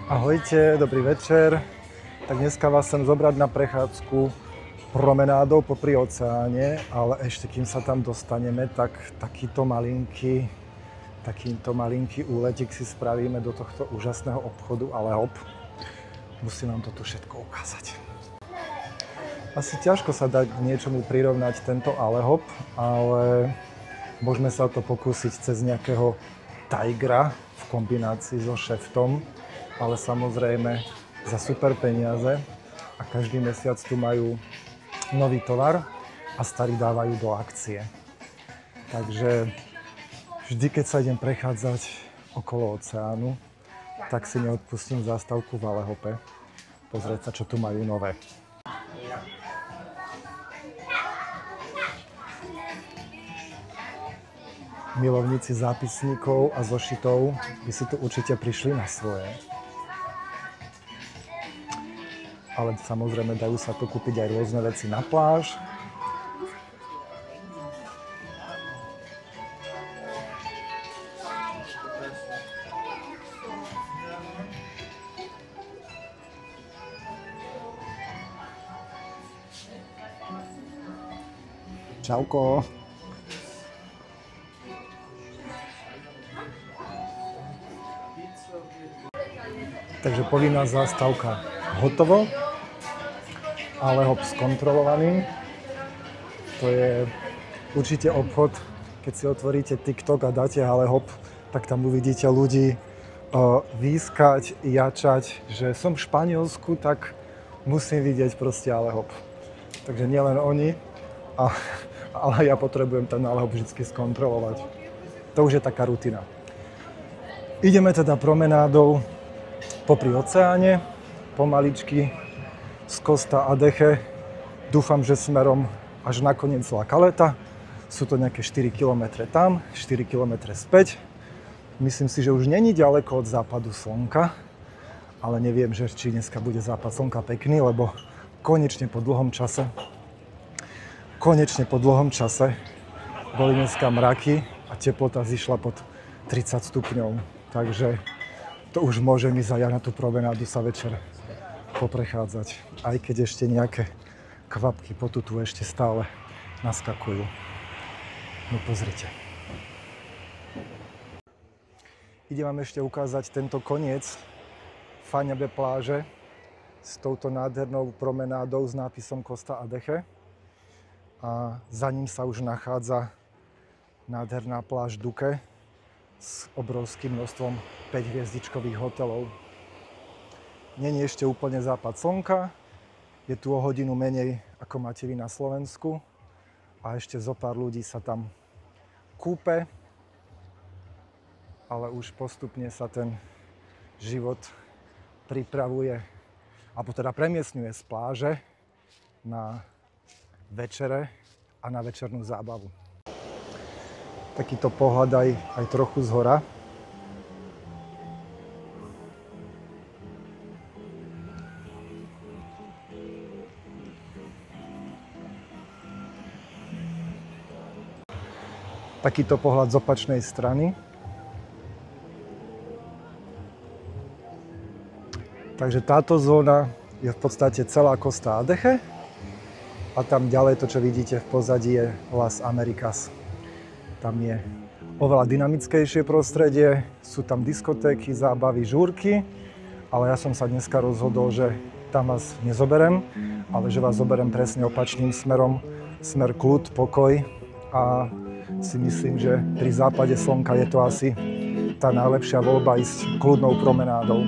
Ahojte, dobrý večer. Tak dneska vás chcem zobrať na prechádzku promenádou popri oceáne, ale ešte kým sa tam dostaneme, tak takýto malinký úletik si spravíme do tohto úžasného obchodu, ale hop, musím vám to tu všetko ukázať. Asi ťažko sa dá k niečomu prirovnať tento alehop, ale môžeme sa to pokúsiť cez nejakého tigra v kombinácii so šeftom, ale samozrejme za super peniaze a každý mesiac tu majú nový tovar a starý dávajú do akcie. Takže vždy, keď sa idem prechádzať okolo oceánu, tak si neodpustím zástavku v Alehope pozrieť sa, čo tu majú nové. Milovníci zápisníkov a zošitov by si tu určite prišli na svoje. Ale samozrejme dajú sa tu kúpiť aj rôzne veci na pláž. Čauko. Takže povinná zástavka hotovo. Alehop skontrolovaný. To je určite obchod, keď si otvoríte TikTok a dáte Alehop, tak tam uvidíte ľudí výskať, jačať, že som v Španielsku, tak musím vidieť proste Alehop. Takže nielen oni, ale ja potrebujem ten Alehop vždy skontrolovať. To už je taká rutina. Ideme teda promenádou popri oceáne, pomaličky, z Costa Adeje, dúfam, že smerom až na koniec La Caleta. Sú to nejaké 4 km tam, 4 km späť. Myslím si, že už není ďaleko od západu slnka, ale neviem, že či dneska bude západ slnka pekný, lebo konečne po dlhom čase boli dneska mraky a teplota zišla pod 30 stupňov. Takže to už môžem ísť aj ja na tú promenádu sa večer poprechádzať, aj keď ešte nejaké kvapky potutu ešte stále naskakujú. No pozrite. Idem vám ešte ukázať tento koniec Faňabe pláže s touto nádhernou promenádou s nápisom Costa Adeje. A za ním sa už nachádza nádherná pláž Duque s obrovským množstvom 5-hviezdičkových hotelov. Není ešte úplne západ slnka, je tu o hodinu menej ako máte vy na Slovensku a ešte zo pár ľudí sa tam kúpe, ale už postupne sa ten život pripravuje, alebo teda premiestňuje z pláže na večere a na večernú zábavu. Takýto pohľad aj trochu zhora. Takýto pohľad z opačnej strany. Takže táto zóna je v podstate celá Costa Adeje a tam ďalej to, čo vidíte v pozadí, je Las Americas. Tam je oveľa dynamickejšie prostredie, sú tam diskotéky, zábavy, žúrky, ale ja som sa dneska rozhodol, že tam vás nezoberem, ale že vás zoberem presne opačným smerom, smer kľud, pokoj a si myslím, že pri západe slnka je to asi tá najlepšia voľba ísť kľudnou promenádou.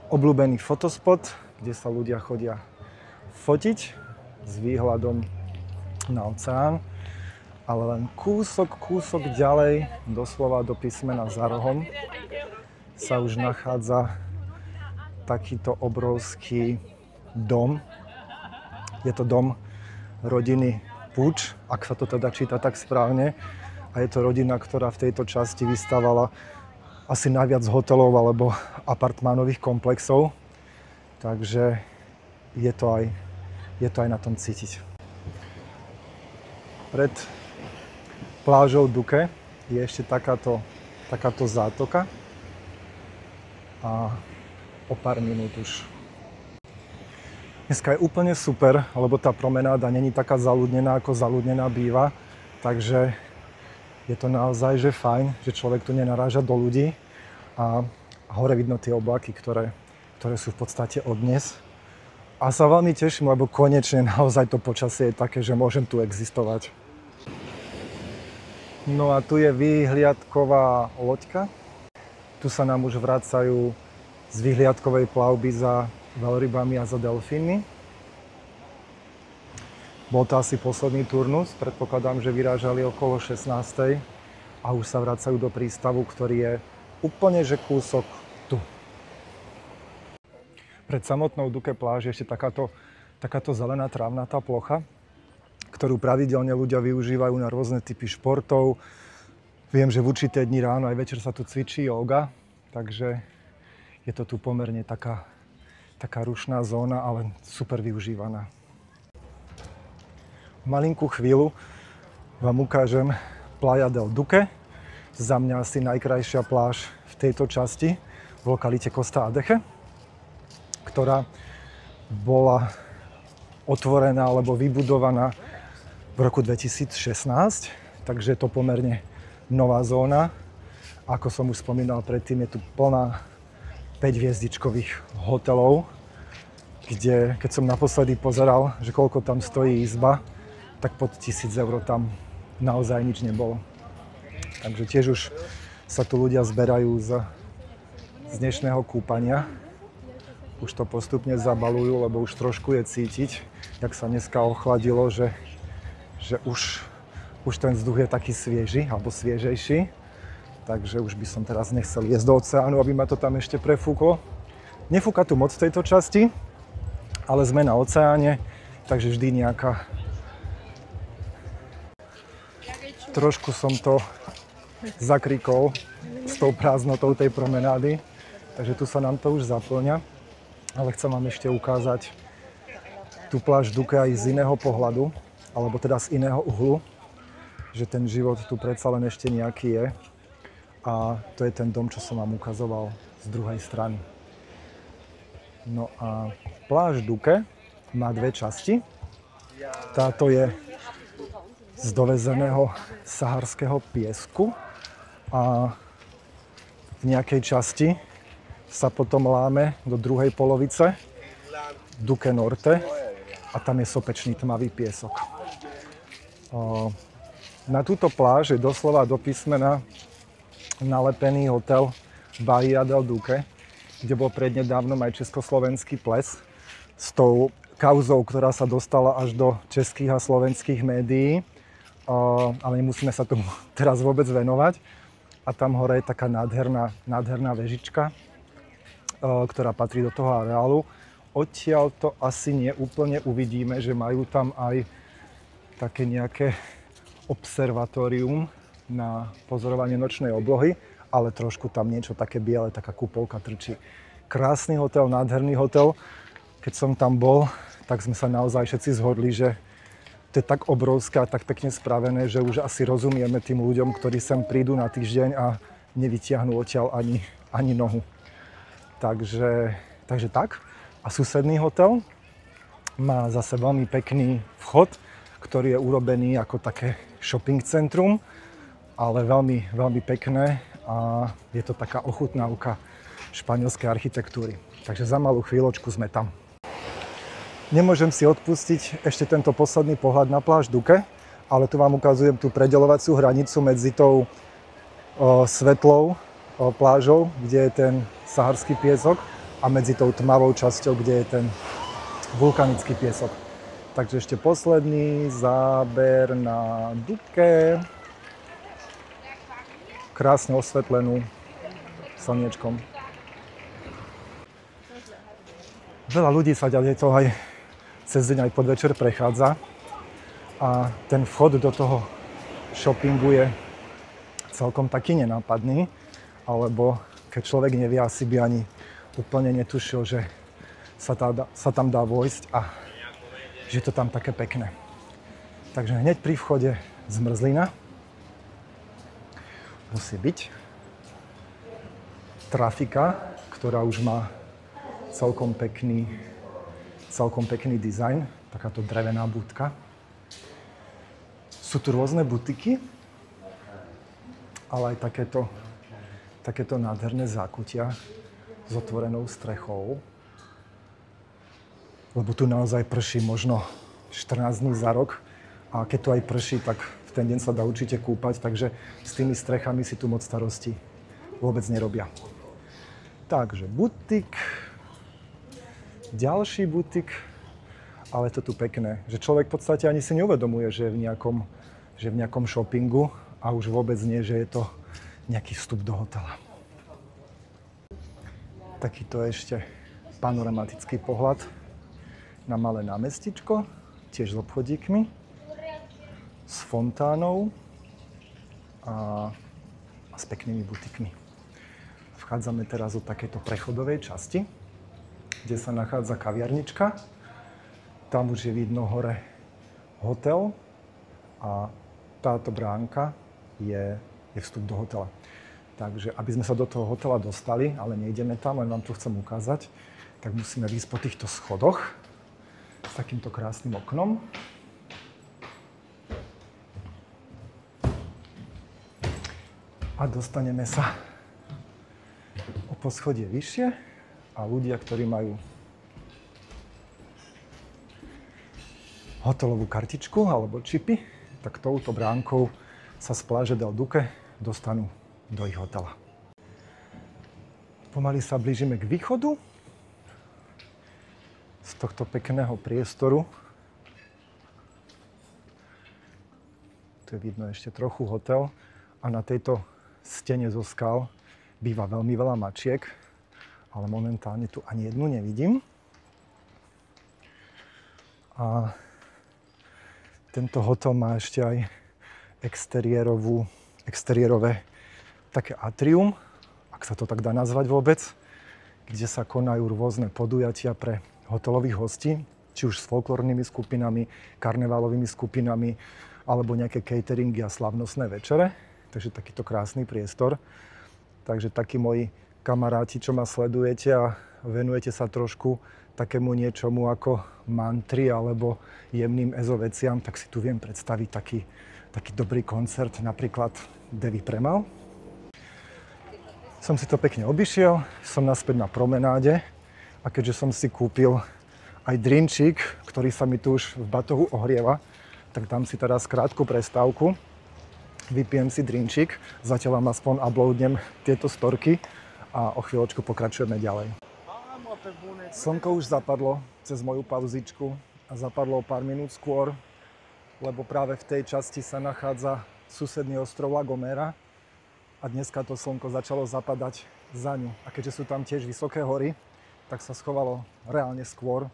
Obľúbený fotospot, kde sa ľudia chodia fotiť s výhľadom na oceán, ale len kúsok ďalej, doslova do písmena za rohom, sa už nachádza takýto obrovský dom. Je to dom rodiny Puig, ak sa to teda číta tak správne. A je to rodina, ktorá v tejto časti vystavala asi najviac hotelov alebo apartmánových komplexov. Takže je to aj na tom cítiť. Pred plážou Duque je ešte takáto zátoka. a o pár minút už. Dneska je úplne super, lebo tá promenáda není taká zaľudnená, ako zaľudnená býva, takže je to naozaj že fajn, že človek tu nenaráža do ľudí a hore vidno tie oblaky, ktoré sú v podstate od dnes. A sa veľmi teším, lebo konečne naozaj to počasie je také, že môžem tu existovať. No a tu je výhliadková loďka. Tu sa nám už vracajú z výhliadkovej plavby za veľrybami a za delfínmi. Bol to asi posledný turnus, predpokladám, že vyrážali okolo 16. a už sa vracajú do prístavu, ktorý je úplne že kúsok tu. Pred samotnou Duke pláž je ešte takáto zelená trávnatá plocha, ktorú pravidelne ľudia využívajú na rôzne typy športov. Viem, že v určité dni ráno aj večer sa tu cvičí jóga, takže je to tu pomerne taká rušná zóna, ale super využívaná. Malinkú chvíľu vám ukážem Playa del Duque. Za mňa asi najkrajšia pláž v tejto časti v lokalite Costa Adeje, ktorá bola otvorená alebo vybudovaná v roku 2016, takže je to pomerne nová zóna. Ako som už spomínal predtým, je tu plná 5-hviezdičkových hotelov, kde keď som naposledy pozeral, že koľko tam stojí izba, tak pod 1000 eur tam naozaj nič nebolo. Takže tiež už sa tu ľudia zberajú z dnešného kúpania. Už to postupne zabalujú, lebo už trošku je cítiť, jak sa dneska ochladilo, že už ten vzduch je taký svieži, alebo sviežejší. Takže už by som teraz nechcel ísť do oceánu, aby ma to tam ešte prefúklo. Nefúka tu moc v tejto časti, ale sme na oceáne, takže vždy nejaká... Trošku som to zakrikol s tou prázdnotou tej promenády, takže tu sa nám to už zaplňa. Ale chcem vám ešte ukázať tú pláž Duque aj z iného pohľadu, alebo teda z iného uhlu, že ten život tu predsa len ešte nejaký je. A to je ten dom, čo som vám ukazoval z druhej strany. No a pláž Duque má dve časti. Táto je z dovezeného saharského piesku a v nejakej časti sa potom láme do druhej polovice Duque Norte a tam je sopečný tmavý piesok. Na túto pláž je doslova do písmena nalepený hotel Bahia del Duque, kde bol prednedávnom aj československý ples s tou kauzou, ktorá sa dostala až do českých a slovenských médií. Ale nemusíme sa tomu teraz vôbec venovať. A tam hore je taká nádherná vežička, ktorá patrí do toho areálu. Odtiaľ to asi neúplne uvidíme, že majú tam aj také nejaké observatórium na pozorovanie nočnej oblohy, ale trošku tam niečo také biele, taká kúpolka trčí. Krásny hotel, nádherný hotel. Keď som tam bol, tak sme sa naozaj všetci zhodli, že to je tak obrovské a tak pekne spravené, že už asi rozumieme tým ľuďom, ktorí sem prídu na týždeň a nevytiahnu odtiaľ ani nohu. Takže tak. A susedný hotel má zase veľmi pekný vchod, ktorý je urobený ako také shopping centrum, ale veľmi, veľmi pekné a je to taká ochutnávka španielskej architektúry. Takže za malú chvíľočku sme tam. Nemôžem si odpustiť ešte tento posledný pohľad na pláž Duque, ale tu vám ukazujem tú predeľovaciu hranicu medzi tou svetlou plážou, kde je ten saharský piesok, a medzi tou tmavou časťou, kde je ten vulkanický piesok. Takže ešte posledný záber na Duque. Krásne osvetlenú slniečkom. Veľa ľudí sa ďalej to aj cez deň aj podvečer prechádza a ten vchod do toho shoppingu je celkom taký nenápadný, alebo keď človek nevie, asi by ani úplne netušil, že sa tam dá vojsť a že je to tam také pekné. Takže hneď pri vchode zmrzlina musí byť, trafika, ktorá už má celkom pekný dizajn, takáto drevená budka. Sú tu rôzne butiky, ale aj takéto nádherné zákutia s otvorenou strechou. Lebo tu naozaj prší možno 14 dní za rok a keď tu aj prší, tak v ten deň sa dá určite kúpať, takže s tými strechami si tu moc starosti vôbec nerobia. Takže butik, ďalší butik, ale je to tu pekné, že človek v podstate ani si neuvedomuje, že je v nejakom shoppingu a už vôbec nie, že je to nejaký vstup do hotela. Takýto ešte panoramatický pohľad na malé námestičko, tiež s obchodíkmi, s fontánou a s peknými butikmi. Vchádzame teraz do takejto prechodovej časti, kde sa nachádza kaviarnička. Tam už je vidno hore hotel a táto bránka je vstup do hotela. Takže aby sme sa do toho hotela dostali, ale nejdeme tam, len vám to chcem ukázať, tak musíme výjsť po týchto schodoch s takýmto krásnym oknom. A dostaneme sa o poschodie vyššie a ľudia, ktorí majú hotelovú kartičku alebo čipy, tak touto bránkou sa z pláže Del Duque dostanú do ich hotela. Pomaly sa blížime k východu z tohto pekného priestoru. Tu je vidno ešte trochu hotel a na tejto stene zo skal býva veľmi veľa mačiek, ale momentálne tu ani jednu nevidím. A tento hotel má ešte aj exteriérové také atrium, ak sa to tak dá nazvať vôbec, kde sa konajú rôzne podujatia pre hotelových hostí, či už s folklórnymi skupinami, karneválovými skupinami, alebo nejaké cateringy a slavnostné večere. Takže takýto krásny priestor. Takže takí moji kamaráti, čo ma sledujete a venujete sa trošku takému niečomu ako mantry alebo jemným ezoveciam, tak si tu viem predstaviť taký dobrý koncert, napríklad Davy Premal. Som si to pekne obišiel, som naspäť na promenáde a keďže som si kúpil aj drinčík, ktorý sa mi tu už v batohu ohrieva, tak dám si teraz krátku prestávku, vypijem si drinčík, zatiaľ vám aspoň uploadnem tieto storky a o chvíľočku pokračujeme ďalej. Slnko už zapadlo cez moju pauzičku a zapadlo pár minút skôr, lebo práve v tej časti sa nachádza susedný ostrov La Gomera a dneska to slnko začalo zapadať za ňu. A keďže sú tam tiež vysoké hory, tak sa schovalo reálne skôr,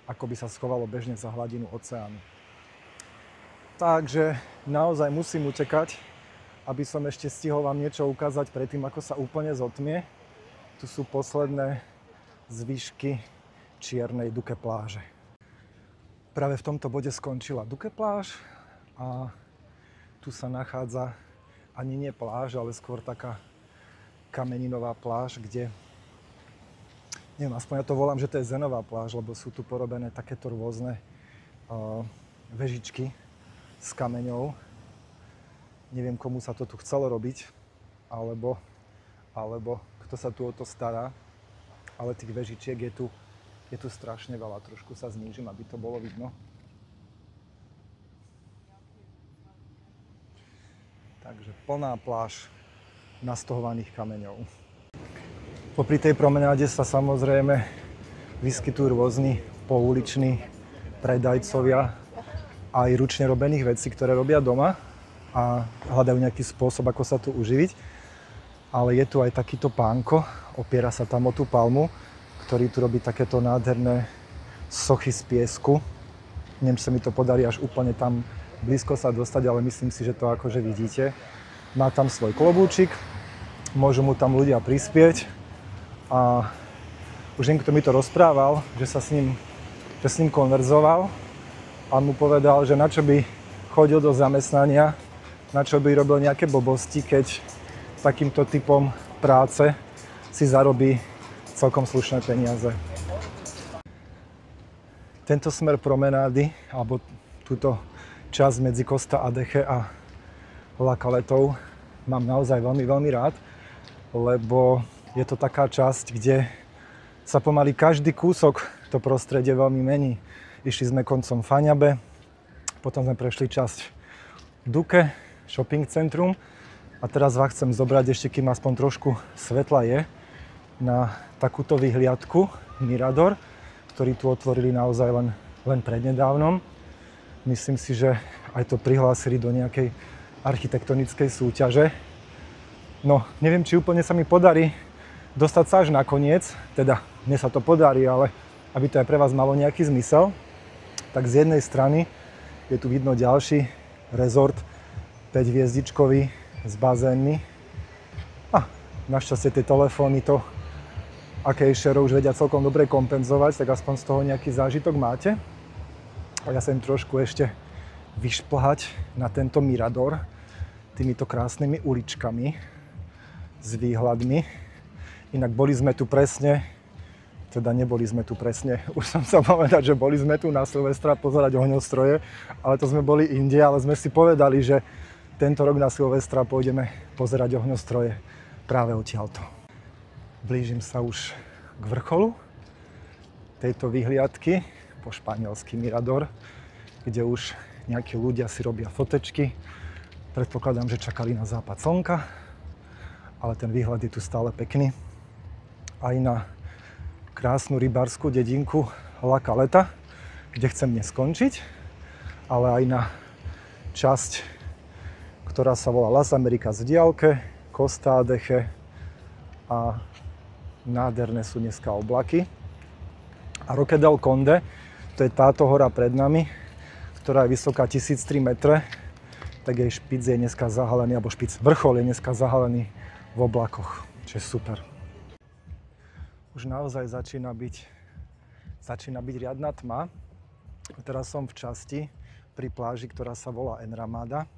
ako by sa schovalo bežne za hladinu oceánu. Takže naozaj musím utekať, aby som ešte stihol vám niečo ukázať predtým, ako sa úplne zotmie. Tu sú posledné zvyšky čiernej Duque pláže. Práve v tomto bode skončila Duque pláž a tu sa nachádza ani nie pláž, ale skôr taká kameninová pláž, kde, neviem, aspoň ja to volám, že to je zenová pláž, lebo sú tu porobené takéto rôzne vežičky s kameňou. Neviem, komu sa to tu chcelo robiť, alebo kto sa tu o to stará, ale tých vežičiek je tu strašne veľa. Trošku sa znížim, aby to bolo vidno. Takže plná pláž nastohovaných kameňov. Popri tej promenáde sa samozrejme vyskytujú rôzni pouliční predajcovia aj ručne robených vecí, ktoré robia doma a hľadajú nejaký spôsob, ako sa tu uživiť. Ale je tu aj takýto pánko, opiera sa tam o tú palmu, ktorý tu robí takéto nádherné sochy z piesku. Neviem, či sa mi to podarí až úplne tam blízko sa dostať, ale myslím si, že to akože vidíte. Má tam svoj klobúčik, môžu mu tam ľudia prispieť a už niekto mi to rozprával, že s ním konverzoval a on mu povedal, že na čo by chodil do zamestnania, na čo by robil nejaké blbosti, keď takýmto typom práce si zarobí celkom slušné peniaze. Tento smer promenády, alebo túto časť medzi Costa Adeje a La Caletou mám naozaj veľmi, veľmi rád, lebo je to taká časť, kde sa pomaly každý kúsok to prostredie veľmi mení. Išli sme koncom Faňabe, potom sme prešli časť Duque, shopping centrum a teraz vás chcem zobrať ešte, kým aspoň trošku svetla je, na takúto vyhliadku Mirador, ktorý tu otvorili naozaj len prednedávnom. Myslím si, že aj to prihlásili do nejakej architektonickej súťaže. No, neviem, či úplne sa mi podarí dostať sa až na koniec, teda mne sa to podarí, ale aby to aj pre vás malo nejaký zmysel, tak z jednej strany je tu vidno ďalší rezort 5-hviezdičkový s bazénmi. A našťastie tie telefóny to aké share už vedia celkom dobre kompenzovať, tak aspoň z toho nejaký zážitok máte. A ja sa im trošku ešte vyšplhať na tento Mirador týmito krásnymi uličkami s výhľadmi. Inak boli sme tu presne, teda neboli sme tu presne, už som sa povedať, že boli sme tu na Silvestra pozerať ohňostroje, ale to sme boli inde, ale sme si povedali, že tento rok na Silvestra pôjdeme pozerať ohňostroje práve odtiaľto. Blížim sa už k vrcholu tejto vyhliadky po španielsky Mirador, kde už nejakí ľudia si robia fotečky. Predpokladám, že čakali na západ slnka, ale ten výhľad je tu stále pekný. Aj na krásnu rybárskú dedinku La Caleta, kde chcem dnes skončiť, ale aj na časť, ktorá sa volá Las Americas v diaľke, Costa Adeje a nádherné sú dneska oblaky. A Roque del Conde, to je táto hora pred nami, ktorá je vysoká 1003 metre, tak jej špic je dneska zahalený, alebo vrchol je dneska zahalený v oblakoch, čo je super. Už naozaj začína byť riadna tma. Teraz som v časti pri pláži, ktorá sa volá Enramada.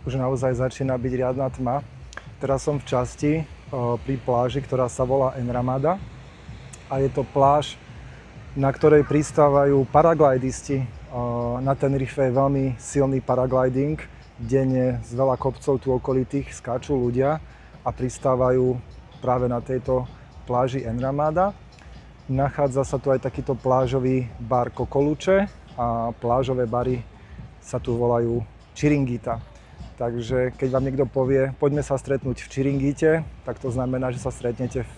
Už naozaj začína byť riadna tma. Teraz som v časti pri pláži, ktorá sa volá Enramada a je to pláž, na ktorej pristávajú paraglidisti. Na Tenerife je veľmi silný paragliding. Denne z veľa kopcov tu okolitých skáču ľudia a pristávajú práve na tejto pláži Enramada. Nachádza sa tu aj takýto plážový bar Cocoluche a plážové bary sa tu volajú Chiringuita. Takže keď vám niekto povie, poďme sa stretnúť v Chiringuite, tak to znamená, že sa stretnete v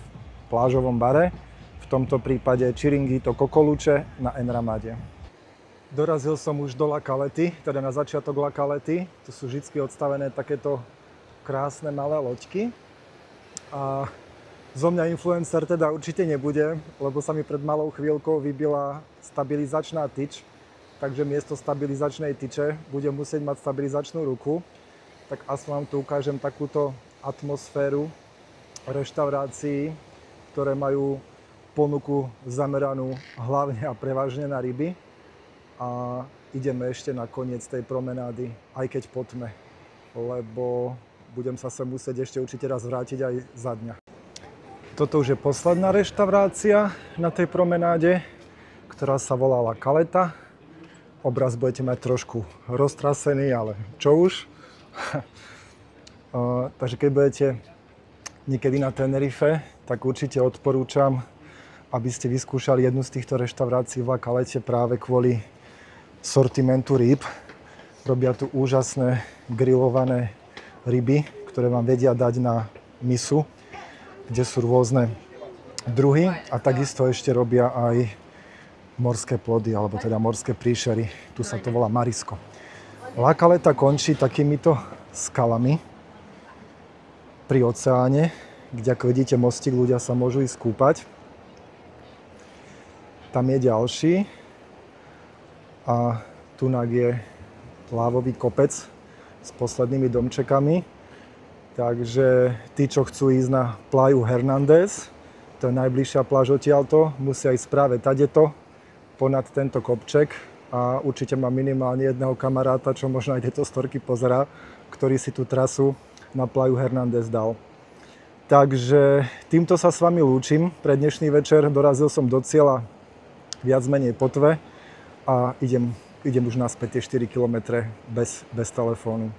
plážovom bare. V tomto prípade Chiringuito Cocoluche na Enramade. Dorazil som už do La Calety, teda na začiatok La Calety. Tu sú vždy odstavené takéto krásne malé loďky. A zo mňa influencer teda určite nebude, lebo sa mi pred malou chvíľkou vybila stabilizačná tyč. Takže miesto stabilizačnej tyče budem musieť mať stabilizačnú ruku. Tak aspoň vám tu ukážem takúto atmosféru reštaurácií, ktoré majú ponuku zameranú hlavne a prevažne na ryby. A ideme ešte na koniec tej promenády, aj keď po tme, lebo budem sa sem musieť ešte určite raz vrátiť aj za dňa. Toto už je posledná reštaurácia na tej promenáde, ktorá sa volá La Caleta. Obraz budete mať trošku roztrasený, ale čo už. Takže keď budete niekedy na Tenerife, tak určite odporúčam, aby ste vyskúšali jednu z týchto reštaurácií v La Calete práve kvôli sortimentu rýb. Robia tu úžasné grillované ryby, ktoré vám vedia dať na misu, kde sú rôzne druhy a takisto ešte robia aj morské plody, alebo teda morské príšery. Tu sa to volá Marisco. La Caleta končí takýmito skalami pri oceáne, kde ako vidíte mostík, ľudia sa môžu ísť kúpať. Tam je ďalší a tunak je lávový kopec s poslednými domčekami. Takže tí, čo chcú ísť na Playa Hernández, to je najbližšia pláž odtiaľto, musia ísť práve tadeto ponad tento kopček a určite mám minimálne jedného kamaráta, čo možno aj tieto storky pozerá, ktorý si tú trasu na Playa Hernández dal. Takže týmto sa s vami lúčim pre dnešný večer. Dorazil som do cieľa viac menej po tve a idem už naspäť tie 4 km bez telefónu.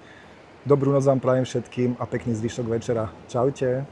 Dobrú noc vám prajem všetkým a pekný zvyšok večera. Čaute.